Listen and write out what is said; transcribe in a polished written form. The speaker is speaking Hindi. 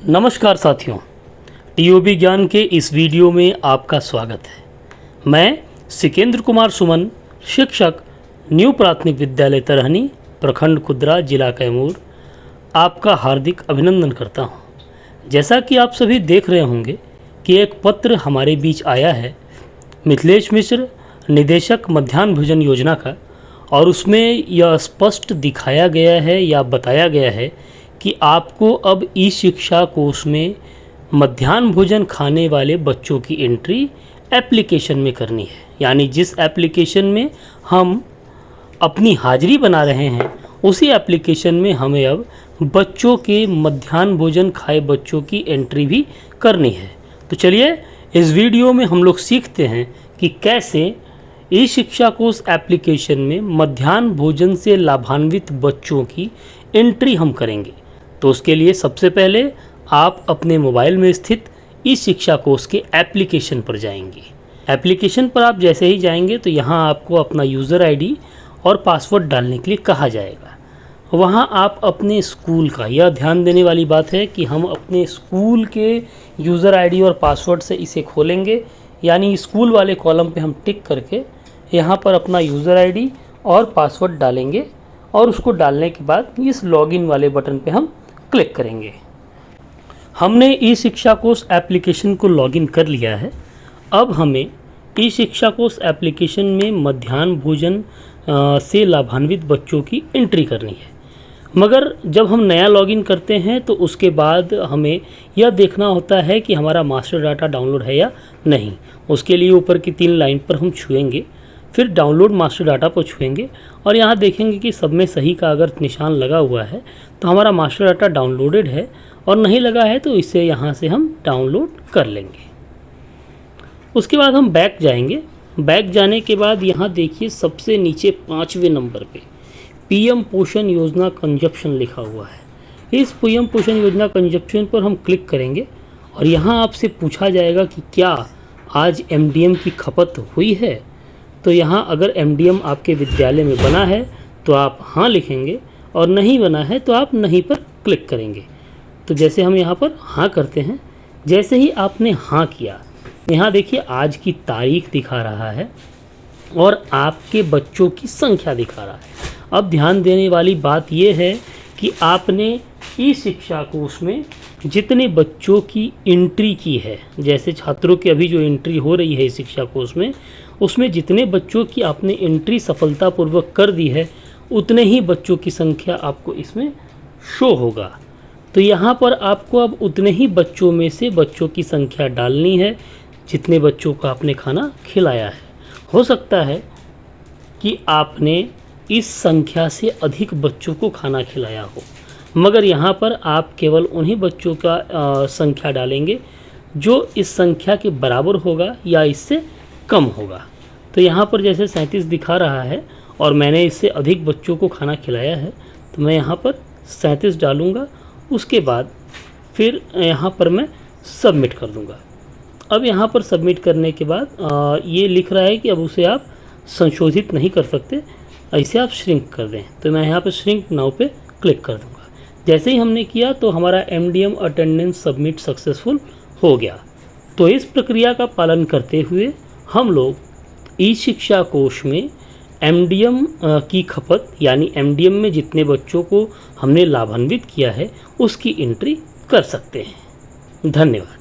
नमस्कार साथियों, टीओबी ज्ञान के इस वीडियो में आपका स्वागत है। मैं सिकेंद्र कुमार सुमन, शिक्षक, न्यू प्राथमिक विद्यालय तरहनी, प्रखंड कुदरा, जिला कैमूर, आपका हार्दिक अभिनंदन करता हूं। जैसा कि आप सभी देख रहे होंगे कि एक पत्र हमारे बीच आया है मिथिलेश मिश्र, निदेशक मध्याह्न भोजन योजना का, और उसमें यह स्पष्ट दिखाया गया है या बताया गया है कि आपको अब ई शिक्षा कोर्स में मध्याह्न भोजन खाने वाले बच्चों की एंट्री एप्लीकेशन में करनी है। यानी जिस एप्लीकेशन में हम अपनी हाजिरी बना रहे हैं उसी एप्लीकेशन में हमें अब बच्चों के मध्याह्न भोजन खाए बच्चों की एंट्री भी करनी है। तो चलिए इस वीडियो में हम लोग सीखते हैं कि कैसे ई शिक्षा कोर्स एप्लीकेशन में मध्याह्न भोजन से लाभान्वित बच्चों की एंट्री हम करेंगे। तो उसके लिए सबसे पहले आप अपने मोबाइल में स्थित ई शिक्षा कोर्स के एप्लीकेशन पर जाएंगे। एप्लीकेशन पर आप जैसे ही जाएंगे तो यहाँ आपको अपना यूज़र आईडी और पासवर्ड डालने के लिए कहा जाएगा। वहाँ आप अपने स्कूल का, यह ध्यान देने वाली बात है कि हम अपने स्कूल के यूज़र आईडी और पासवर्ड से इसे खोलेंगे। यानी स्कूल वाले कॉलम पे हम टिक करके यहाँ पर अपना यूज़र आईडी और पासवर्ड डालेंगे और उसको डालने के बाद इस लॉगिन वाले बटन पे हम क्लिक करेंगे। हमने ई शिक्षा कोर्स एप्लीकेशन को लॉगिन कर लिया है। अब हमें ई शिक्षा कोर्स एप्लीकेशन में मध्याह्न भोजन से लाभान्वित बच्चों की एंट्री करनी है। मगर जब हम नया लॉगिन करते हैं तो उसके बाद हमें यह देखना होता है कि हमारा मास्टर डाटा डाउनलोड है या नहीं। उसके लिए ऊपर की 3 लाइन पर हम छुएंगे, फिर डाउनलोड मास्टर डाटा पर छुएंगे और यहाँ देखेंगे कि सब में सही का अगर निशान लगा हुआ है तो हमारा मास्टर डाटा डाउनलोडेड है, और नहीं लगा है तो इसे यहाँ से हम डाउनलोड कर लेंगे। उसके बाद हम बैक जाएंगे। बैक जाने के बाद यहाँ देखिए सबसे नीचे 5वें नंबर पे पीएम पोषण योजना कंजप्शन लिखा हुआ है। इस पीएम पोषण योजना कंजप्शन पर हम क्लिक करेंगे और यहाँ आपसे पूछा जाएगा कि क्या आज एमडीएम की खपत हुई है। तो यहाँ अगर एमडीएम आपके विद्यालय में बना है तो आप हाँ लिखेंगे और नहीं बना है तो आप नहीं पर क्लिक करेंगे। तो जैसे हम यहाँ पर हाँ करते हैं, जैसे ही आपने हाँ किया, यहाँ देखिए आज की तारीख दिखा रहा है और आपके बच्चों की संख्या दिखा रहा है। अब ध्यान देने वाली बात यह है कि आपने ई शिक्षा कोर्स में जितने बच्चों की एंट्री की है, जैसे छात्रों की अभी जो एंट्री हो रही है इस शिक्षा कोर्स में, उसमें जितने बच्चों की आपने एंट्री सफलतापूर्वक कर दी है उतने ही बच्चों की संख्या आपको इसमें शो होगा। तो यहाँ पर आपको अब उतने ही बच्चों में से बच्चों की संख्या डालनी है जितने बच्चों को आपने खाना खिलाया है। हो सकता है कि आपने इस संख्या से अधिक बच्चों को खाना खिलाया हो, मगर यहाँ पर आप केवल उन्हीं बच्चों का संख्या डालेंगे जो इस संख्या के बराबर होगा या इससे कम होगा। तो यहाँ पर जैसे 37 दिखा रहा है और मैंने इससे अधिक बच्चों को खाना खिलाया है तो मैं यहाँ पर 37 डालूँगा। उसके बाद फिर यहाँ पर मैं सबमिट कर दूँगा। अब यहाँ पर सबमिट करने के बाद ये लिख रहा है कि अब उसे आप संशोधित नहीं कर सकते, ऐसे आप श्रिंक कर दें। तो मैं यहाँ पर श्रिंक नाउ पे क्लिक कर दूँगा। जैसे ही हमने किया तो हमारा एमडीएम अटेंडेंस सबमिट सक्सेसफुल हो गया। तो इस प्रक्रिया का पालन करते हुए हम लोग ई शिक्षा कोर्स में एमडीएम की खपत, यानी एमडीएम में जितने बच्चों को हमने लाभान्वित किया है उसकी एंट्री कर सकते हैं। धन्यवाद।